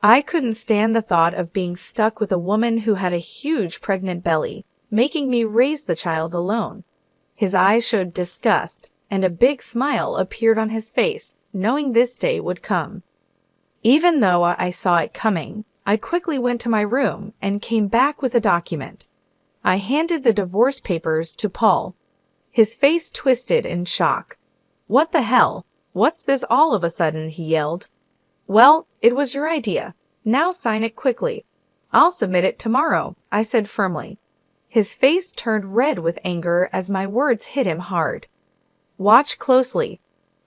I couldn't stand the thought of being stuck with a woman who had a huge pregnant belly, making me raise the child alone. His eyes showed disgust, and a big smile appeared on his face, knowing this day would come. Even though I saw it coming, I quickly went to my room and came back with a document. I handed the divorce papers to Paul. His face twisted in shock. "What the hell? What's this all of a sudden?" he yelled. "Well, it was your idea. Now sign it quickly." "I'll submit it tomorrow," I said firmly. His face turned red with anger as my words hit him hard. "Watch closely.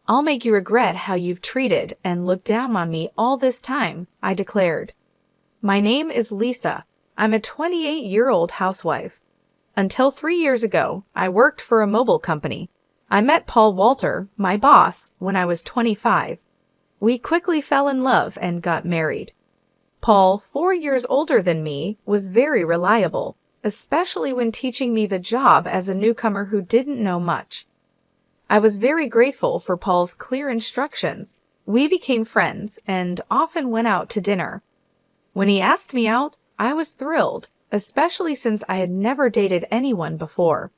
I'll make you regret how you've treated and looked down on me all this time," I declared. "My name is Lisa. I'm a 28-year-old housewife. Until 3 years ago, I worked for a mobile company. I met Paul Walter, my boss, when I was 25. We quickly fell in love and got married. Paul, 4 years older than me, was very reliable, especially when teaching me the job as a newcomer who didn't know much. I was very grateful for Paul's clear instructions. We became friends and often went out to dinner. When he asked me out, I was thrilled, especially since I had never dated anyone before.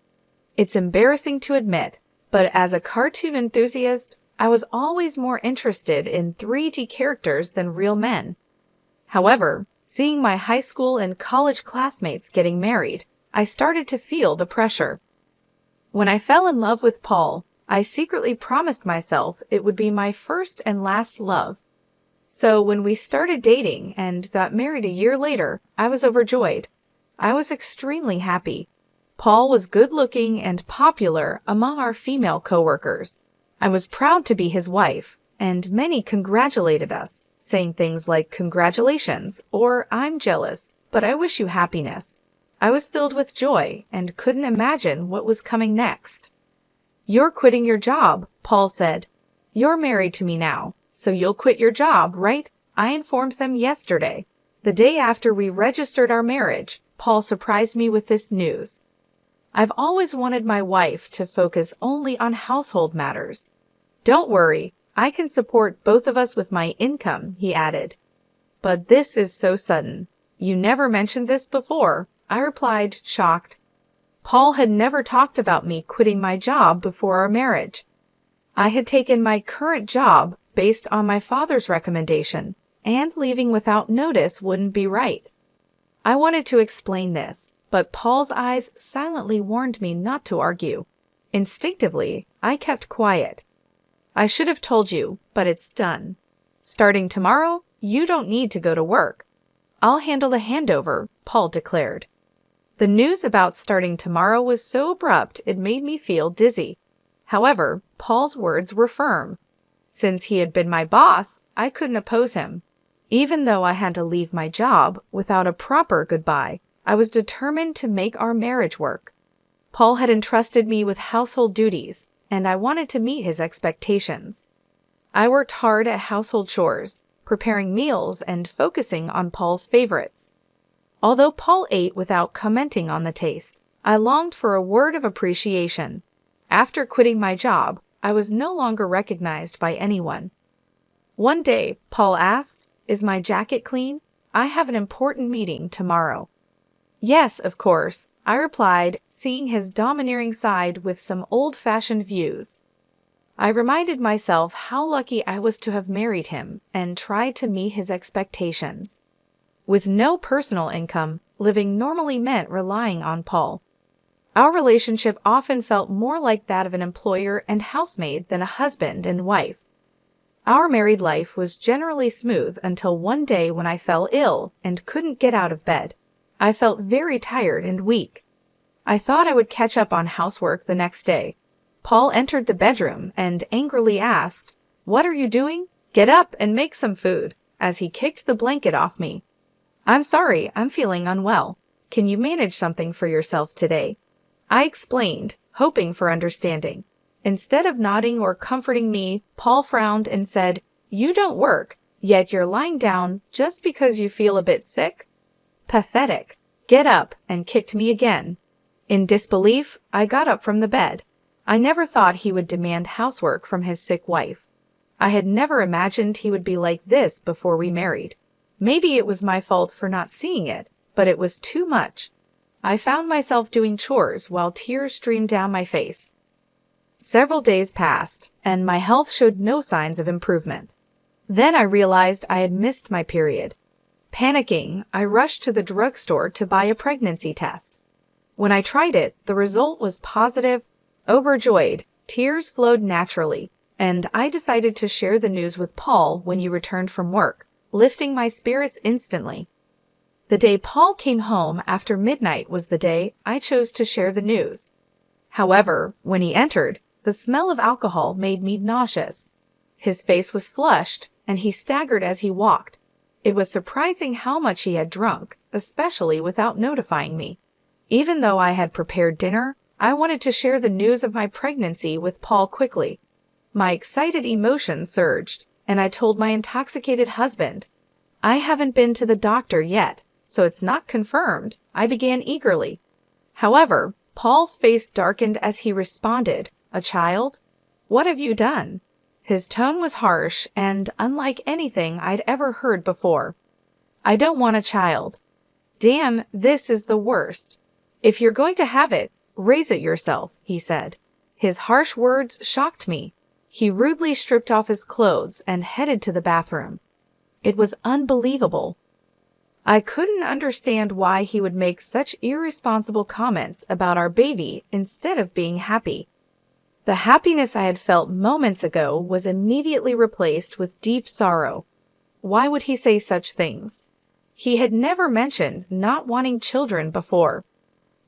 It's embarrassing to admit, but as a cartoon enthusiast, I was always more interested in 3D characters than real men. However, seeing my high school and college classmates getting married, I started to feel the pressure. When I fell in love with Paul, I secretly promised myself it would be my first and last love. So when we started dating and got married a year later, I was overjoyed. I was extremely happy. Paul was good-looking and popular among our female coworkers. I was proud to be his wife, and many congratulated us, saying things like "Congratulations" or "I'm jealous, but I wish you happiness." I was filled with joy and couldn't imagine what was coming next. "You're quitting your job," Paul said. "You're married to me now, so you'll quit your job, right?" I informed them yesterday. The day after we registered our marriage, Paul surprised me with this news. "I've always wanted my wife to focus only on household matters. Don't worry, I can support both of us with my income," he added. "But this is so sudden. You never mentioned this before," I replied, shocked. Paul had never talked about me quitting my job before our marriage. I had taken my current job based on my father's recommendation, and leaving without notice wouldn't be right. I wanted to explain this, but Paul's eyes silently warned me not to argue. Instinctively, I kept quiet. "I should have told you, but it's done. Starting tomorrow, you don't need to go to work. I'll handle the handover," Paul declared. The news about starting tomorrow was so abrupt it made me feel dizzy. However, Paul's words were firm. Since he had been my boss, I couldn't oppose him. Even though I had to leave my job without a proper goodbye, I was determined to make our marriage work. Paul had entrusted me with household duties, and I wanted to meet his expectations. I worked hard at household chores, preparing meals and focusing on Paul's favorites. Although Paul ate without commenting on the taste, I longed for a word of appreciation. After quitting my job, I was no longer recognized by anyone. One day, Paul asked, "Is my jacket clean? I have an important meeting tomorrow." "Yes, of course," I replied, seeing his domineering side with some old-fashioned views. I reminded myself how lucky I was to have married him and tried to meet his expectations. With no personal income, living normally meant relying on Paul. Our relationship often felt more like that of an employer and housemaid than a husband and wife. Our married life was generally smooth until one day when I fell ill and couldn't get out of bed. I felt very tired and weak. I thought I would catch up on housework the next day. Paul entered the bedroom and angrily asked, "What are you doing? Get up and make some food," as he kicked the blanket off me. "I'm sorry, I'm feeling unwell. Can you manage something for yourself today?" I explained, hoping for understanding. Instead of nodding or comforting me, Paul frowned and said, "You don't work, yet you're lying down just because you feel a bit sick? Pathetic. Get up," and kicked me again. In disbelief, I got up from the bed. I never thought he would demand housework from his sick wife. I had never imagined he would be like this before we married. Maybe it was my fault for not seeing it, but it was too much. I found myself doing chores while tears streamed down my face. Several days passed, and my health showed no signs of improvement. Then I realized I had missed my period. Panicking, I rushed to the drugstore to buy a pregnancy test. When I tried it, the result was positive. Overjoyed, tears flowed naturally, and I decided to share the news with Paul when he returned from work, lifting my spirits instantly. The day Paul came home after midnight was the day I chose to share the news. However, when he entered, the smell of alcohol made me nauseous. His face was flushed, and he staggered as he walked. It was surprising how much he had drunk, especially without notifying me. Even though I had prepared dinner, I wanted to share the news of my pregnancy with Paul quickly. My excited emotions surged, and I told my intoxicated husband, "I haven't been to the doctor yet, so it's not confirmed," I began eagerly. However, Paul's face darkened as he responded, "A child? What have you done?" His tone was harsh and unlike anything I'd ever heard before. "I don't want a child." "Damn, this is the worst. If you're going to have it, raise it yourself," he said. His harsh words shocked me. He rudely stripped off his clothes and headed to the bathroom. It was unbelievable. I couldn't understand why he would make such irresponsible comments about our baby instead of being happy. The happiness I had felt moments ago was immediately replaced with deep sorrow. Why would he say such things? He had never mentioned not wanting children before.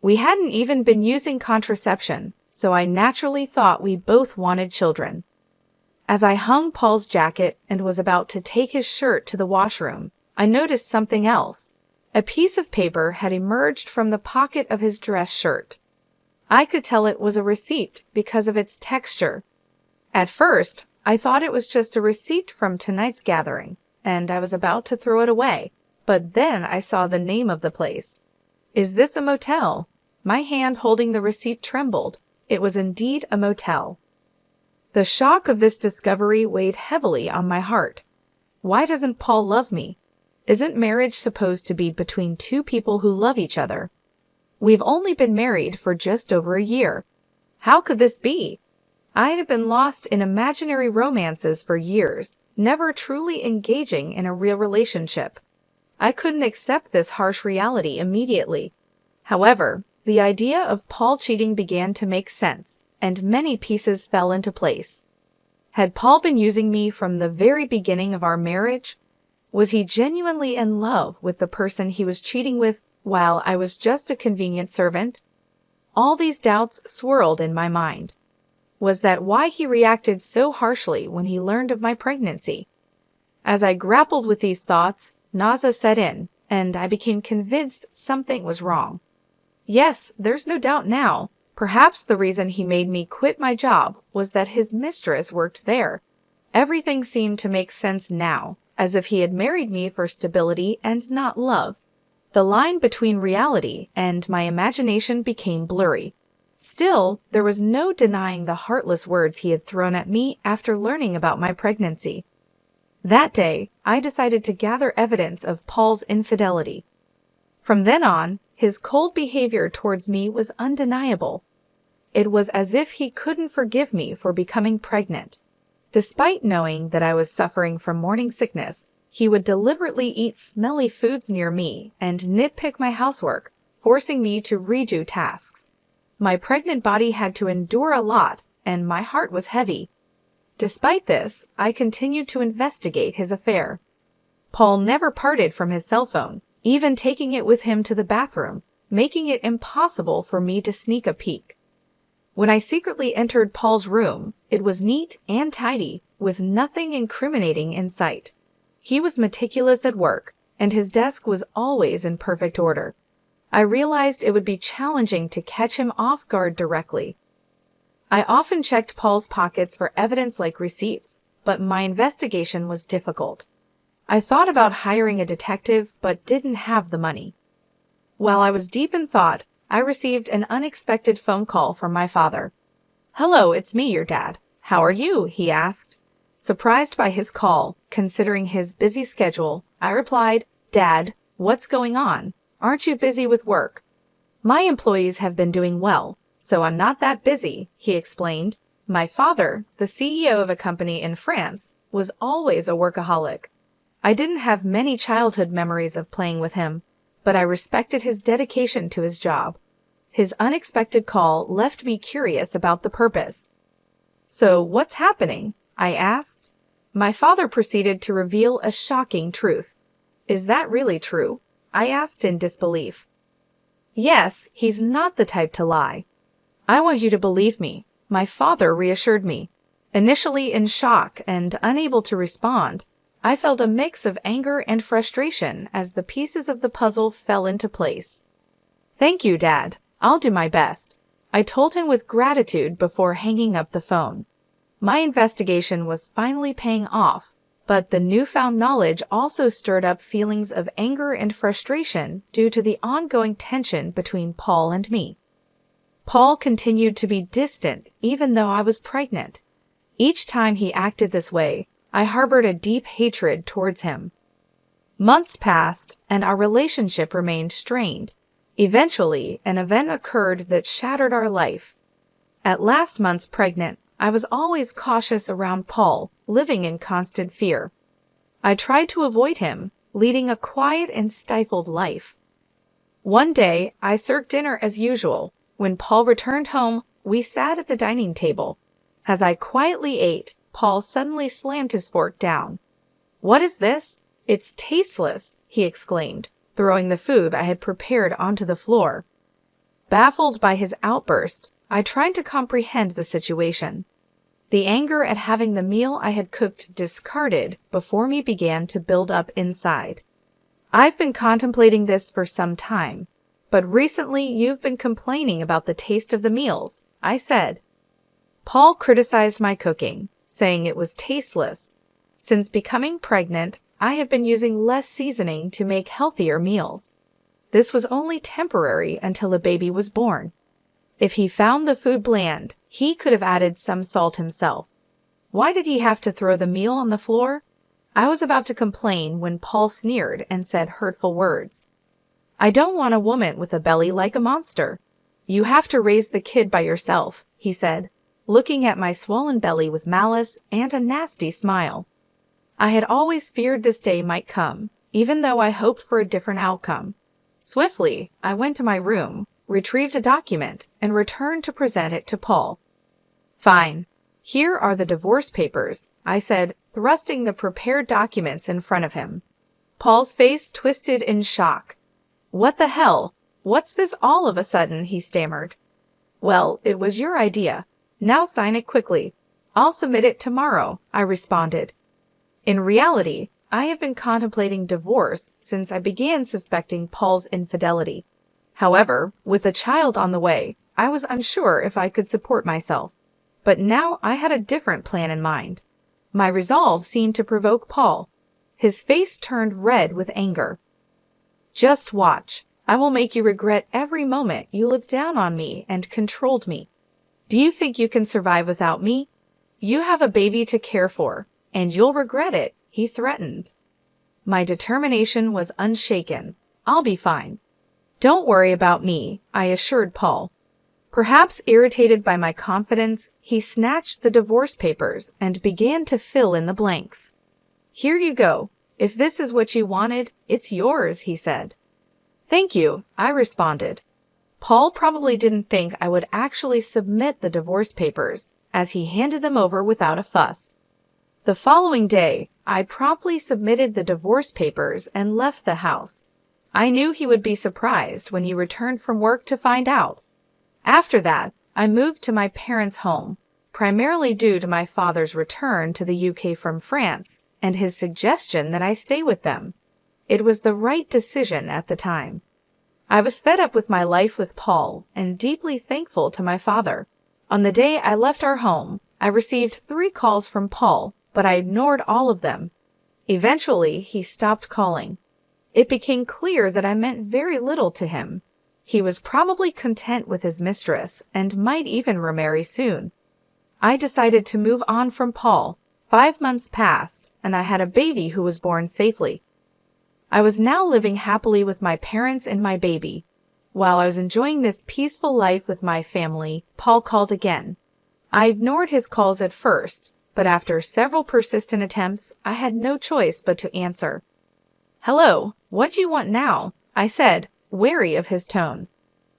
We hadn't even been using contraception, so I naturally thought we both wanted children. As I hung Paul's jacket and was about to take his shirt to the washroom, I noticed something else. A piece of paper had emerged from the pocket of his dress shirt. I could tell it was a receipt because of its texture. At first, I thought it was just a receipt from tonight's gathering, and I was about to throw it away, but then I saw the name of the place. "Is this a motel?" My hand holding the receipt trembled. It was indeed a motel. The shock of this discovery weighed heavily on my heart. Why doesn't Paul love me? Isn't marriage supposed to be between two people who love each other? We've only been married for just over a year. How could this be? I had been lost in imaginary romances for years, never truly engaging in a real relationship. I couldn't accept this harsh reality immediately. However, the idea of Paul cheating began to make sense, and many pieces fell into place. Had Paul been using me from the very beginning of our marriage? Was he genuinely in love with the person he was cheating with while I was just a convenient servant? All these doubts swirled in my mind. Was that why he reacted so harshly when he learned of my pregnancy? As I grappled with these thoughts, nausea set in, and I became convinced something was wrong. Yes, there's no doubt now. Perhaps the reason he made me quit my job was that his mistress worked there. Everything seemed to make sense now, as if he had married me for stability and not love. The line between reality and my imagination became blurry. Still, there was no denying the heartless words he had thrown at me after learning about my pregnancy. That day, I decided to gather evidence of Paul's infidelity. From then on, his cold behavior towards me was undeniable. It was as if he couldn't forgive me for becoming pregnant. Despite knowing that I was suffering from morning sickness, he would deliberately eat smelly foods near me and nitpick my housework, forcing me to redo tasks. My pregnant body had to endure a lot, and my heart was heavy. Despite this, I continued to investigate his affair. Paul never parted from his cell phone, even taking it with him to the bathroom, making it impossible for me to sneak a peek. When I secretly entered Paul's room, it was neat and tidy, with nothing incriminating in sight. He was meticulous at work, and his desk was always in perfect order. I realized it would be challenging to catch him off guard directly. I often checked Paul's pockets for evidence like receipts, but my investigation was difficult. I thought about hiring a detective, but didn't have the money. While I was deep in thought, I received an unexpected phone call from my father. "Hello, it's me, your dad. How are you?" he asked. Surprised by his call, considering his busy schedule, I replied, "Dad, what's going on? Aren't you busy with work?" "My employees have been doing well, so I'm not that busy," he explained. My father, the CEO of a company in France, was always a workaholic. I didn't have many childhood memories of playing with him, but I respected his dedication to his job. His unexpected call left me curious about the purpose. "So what's happening?" I asked. My father proceeded to reveal a shocking truth. "Is that really true?" I asked in disbelief. "Yes, he's not the type to lie." "I want you to believe me," my father reassured me. Initially in shock and unable to respond, I felt a mix of anger and frustration as the pieces of the puzzle fell into place. "Thank you, Dad. I'll do my best," I told him with gratitude before hanging up the phone. My investigation was finally paying off, but the newfound knowledge also stirred up feelings of anger and frustration due to the ongoing tension between Paul and me. Paul continued to be distant even though I was pregnant. Each time he acted this way, I harbored a deep hatred towards him. Months passed, and our relationship remained strained. Eventually, an event occurred that shattered our life. At last month's pregnant, I was always cautious around Paul, living in constant fear. I tried to avoid him, leading a quiet and stifled life. One day, I served dinner as usual. When Paul returned home, we sat at the dining table. As I quietly ate, Paul suddenly slammed his fork down. "What is this? It's tasteless," he exclaimed, throwing the food I had prepared onto the floor. Baffled by his outburst, I tried to comprehend the situation. The anger at having the meal I had cooked discarded before me began to build up inside. "I've been contemplating this for some time, but recently you've been complaining about the taste of the meals," I said. Paul criticized my cooking, saying it was tasteless. Since becoming pregnant, I had been using less seasoning to make healthier meals. This was only temporary until the baby was born. If he found the food bland, he could have added some salt himself. Why did he have to throw the meal on the floor? I was about to complain when Paul sneered and said hurtful words. "I don't want a woman with a belly like a monster. You have to raise the kid by yourself," he said, looking at my swollen belly with malice and a nasty smile. I had always feared this day might come, even though I hoped for a different outcome. Swiftly, I went to my room, retrieved a document, and returned to present it to Paul. "Fine. Here are the divorce papers," I said, thrusting the prepared documents in front of him. Paul's face twisted in shock. "What the hell? What's this all of a sudden?" he stammered. "Well, it was your idea. Now sign it quickly. I'll submit it tomorrow," I responded. In reality, I have been contemplating divorce since I began suspecting Paul's infidelity. However, with a child on the way, I was unsure if I could support myself. But now I had a different plan in mind. My resolve seemed to provoke Paul. His face turned red with anger. "Just watch. I will make you regret every moment you looked down on me and controlled me. Do you think you can survive without me? You have a baby to care for, and you'll regret it," he threatened. My determination was unshaken. "I'll be fine." "Don't worry about me," I assured Paul. Perhaps irritated by my confidence, he snatched the divorce papers and began to fill in the blanks. "Here you go. If this is what you wanted, it's yours," he said. "Thank you," I responded. Paul probably didn't think I would actually submit the divorce papers, as he handed them over without a fuss. The following day, I promptly submitted the divorce papers and left the house. I knew he would be surprised when he returned from work to find out. After that, I moved to my parents' home, primarily due to my father's return to the UK from France and his suggestion that I stay with them. It was the right decision at the time. I was fed up with my life with Paul and deeply thankful to my father. On the day I left our home, I received 3 calls from Paul, but I ignored all of them. Eventually, he stopped calling. It became clear that I meant very little to him. He was probably content with his mistress and might even remarry soon. I decided to move on from Paul. 5 months passed, and I had a baby who was born safely. I was now living happily with my parents and my baby. While I was enjoying this peaceful life with my family, Paul called again. I ignored his calls at first, but after several persistent attempts, I had no choice but to answer. "Hello, what do you want now?" I said, wary of his tone.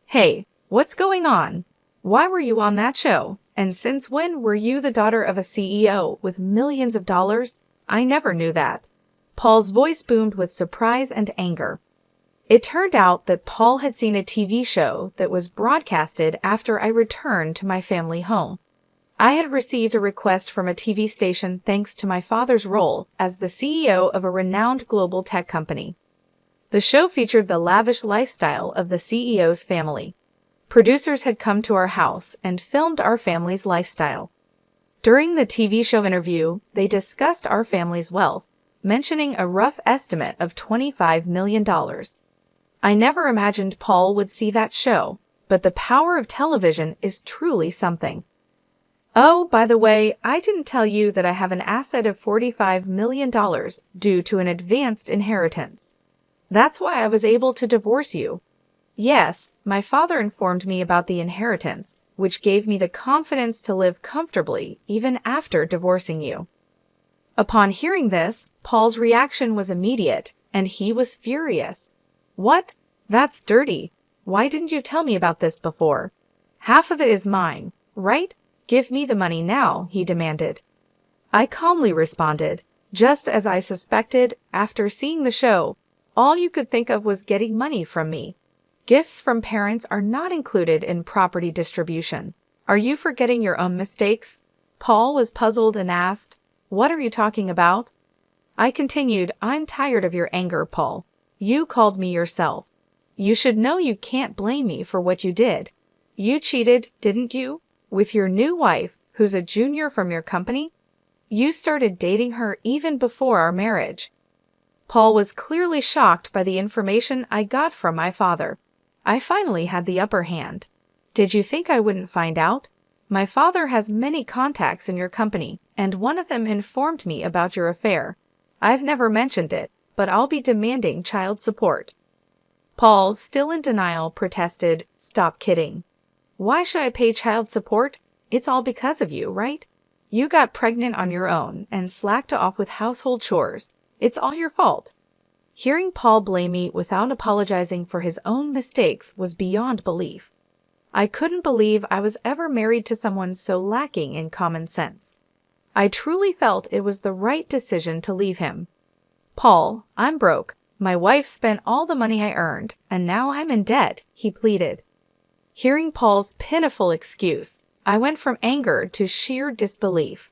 "Hey, what's going on? Why were you on that show? And since when were you the daughter of a CEO with millions of dollars? I never knew that." Paul's voice boomed with surprise and anger. It turned out that Paul had seen a TV show that was broadcasted after I returned to my family home. I had received a request from a TV station thanks to my father's role as the CEO of a renowned global tech company. The show featured the lavish lifestyle of the CEO's family. Producers had come to our house and filmed our family's lifestyle. During the TV show interview, they discussed our family's wealth, mentioning a rough estimate of $25 million. I never imagined Paul would see that show, but the power of television is truly something. "Oh, by the way, I didn't tell you that I have an asset of $45 million due to an advanced inheritance. That's why I was able to divorce you." Yes, my father informed me about the inheritance, which gave me the confidence to live comfortably even after divorcing you. Upon hearing this, Paul's reaction was immediate, and he was furious. "What? That's dirty. Why didn't you tell me about this before? Half of it is mine, right? Give me the money now," he demanded. I calmly responded, "Just as I suspected, after seeing the show, all you could think of was getting money from me. Gifts from parents are not included in property distribution. Are you forgetting your own mistakes?" Paul was puzzled and asked, "What are you talking about?" I continued, "I'm tired of your anger, Paul. You called me yourself. You should know you can't blame me for what you did. You cheated, didn't you? With your new wife, who's a junior from your company? You started dating her even before our marriage." Paul was clearly shocked by the information I got from my father. I finally had the upper hand. "Did you think I wouldn't find out? My father has many contacts in your company, and one of them informed me about your affair. I've never mentioned it, but I'll be demanding child support." Paul, still in denial, protested, "Stop kidding. Why should I pay child support? It's all because of you, right? You got pregnant on your own and slacked off with household chores. It's all your fault." Hearing Paul blame me without apologizing for his own mistakes was beyond belief. I couldn't believe I was ever married to someone so lacking in common sense. I truly felt it was the right decision to leave him. "Paul, I'm broke. My wife spent all the money I earned, and now I'm in debt," he pleaded. Hearing Paul's pitiful excuse, I went from anger to sheer disbelief.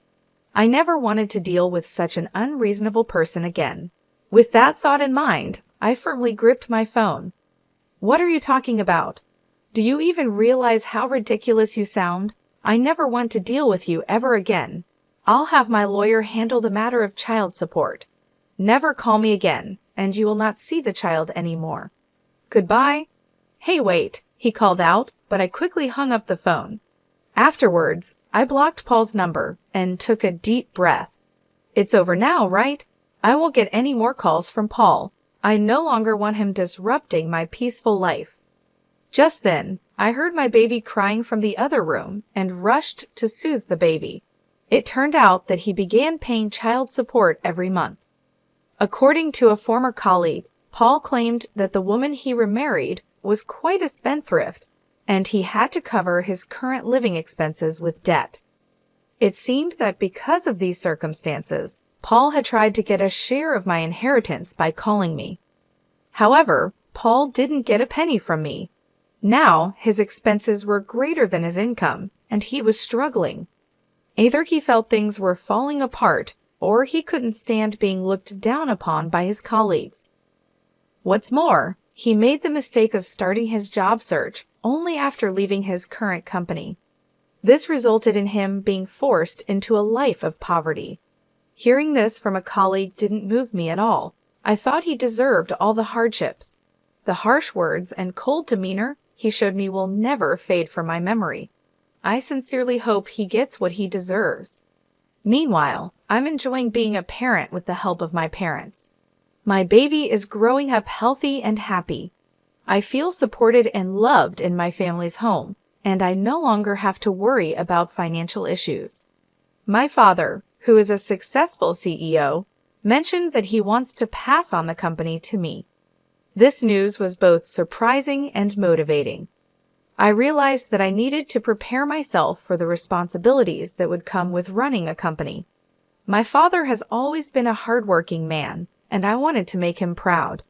I never wanted to deal with such an unreasonable person again. With that thought in mind, I firmly gripped my phone. "What are you talking about? Do you even realize how ridiculous you sound? I never want to deal with you ever again. I'll have my lawyer handle the matter of child support. Never call me again, and you will not see the child anymore. Goodbye." "Hey, wait," he called out, but I quickly hung up the phone. Afterwards, I blocked Paul's number and took a deep breath. It's over now, right? I won't get any more calls from Paul. I no longer want him disrupting my peaceful life. Just then, I heard my baby crying from the other room and rushed to soothe the baby. It turned out that he began paying child support every month. According to a former colleague, Paul claimed that the woman he remarried was quite a spendthrift, and he had to cover his current living expenses with debt. It seemed that because of these circumstances, Paul had tried to get a share of my inheritance by calling me. However, Paul didn't get a penny from me. Now, his expenses were greater than his income, and he was struggling. Either he felt things were falling apart, or he couldn't stand being looked down upon by his colleagues. What's more, he made the mistake of starting his job search only after leaving his current company. This resulted in him being forced into a life of poverty. Hearing this from a colleague didn't move me at all. I thought he deserved all the hardships. The harsh words and cold demeanor he showed me will never fade from my memory. I sincerely hope he gets what he deserves. Meanwhile, I'm enjoying being a parent with the help of my parents. My baby is growing up healthy and happy. I feel supported and loved in my family's home, and I no longer have to worry about financial issues. My father, who is a successful CEO, mentioned that he wants to pass on the company to me. This news was both surprising and motivating. I realized that I needed to prepare myself for the responsibilities that would come with running a company. My father has always been a hardworking man, and I wanted to make him proud.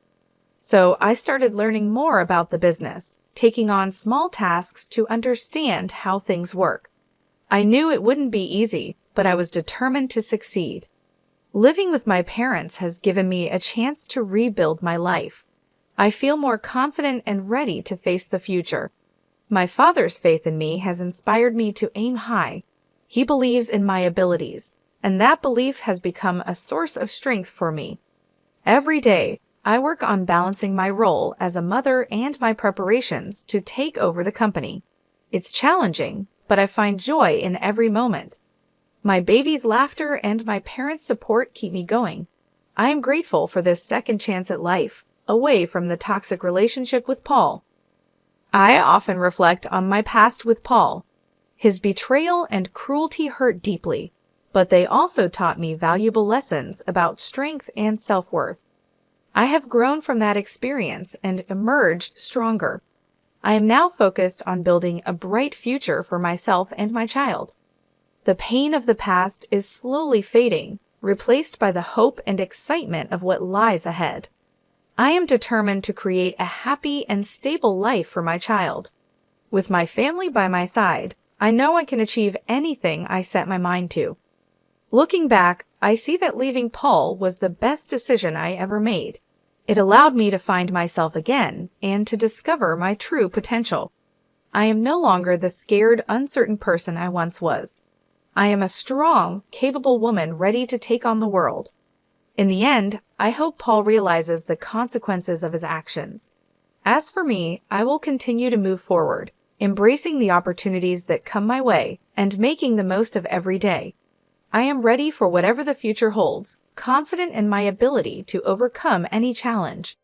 So I started learning more about the business, taking on small tasks to understand how things work. I knew it wouldn't be easy, but I was determined to succeed. Living with my parents has given me a chance to rebuild my life. I feel more confident and ready to face the future. My father's faith in me has inspired me to aim high. He believes in my abilities, and that belief has become a source of strength for me. Every day, I work on balancing my role as a mother and my preparations to take over the company. It's challenging, but I find joy in every moment. My baby's laughter and my parents' support keep me going. I am grateful for this second chance at life, away from the toxic relationship with Paul. I often reflect on my past with Paul. His betrayal and cruelty hurt deeply, but they also taught me valuable lessons about strength and self-worth. I have grown from that experience and emerged stronger. I am now focused on building a bright future for myself and my child. The pain of the past is slowly fading, replaced by the hope and excitement of what lies ahead. I am determined to create a happy and stable life for my child. With my family by my side, I know I can achieve anything I set my mind to. Looking back, I see that leaving Paul was the best decision I ever made. It allowed me to find myself again and to discover my true potential. I am no longer the scared, uncertain person I once was. I am a strong, capable woman ready to take on the world. In the end, I hope Paul realizes the consequences of his actions. As for me, I will continue to move forward, embracing the opportunities that come my way and making the most of every day. I am ready for whatever the future holds, confident in my ability to overcome any challenge.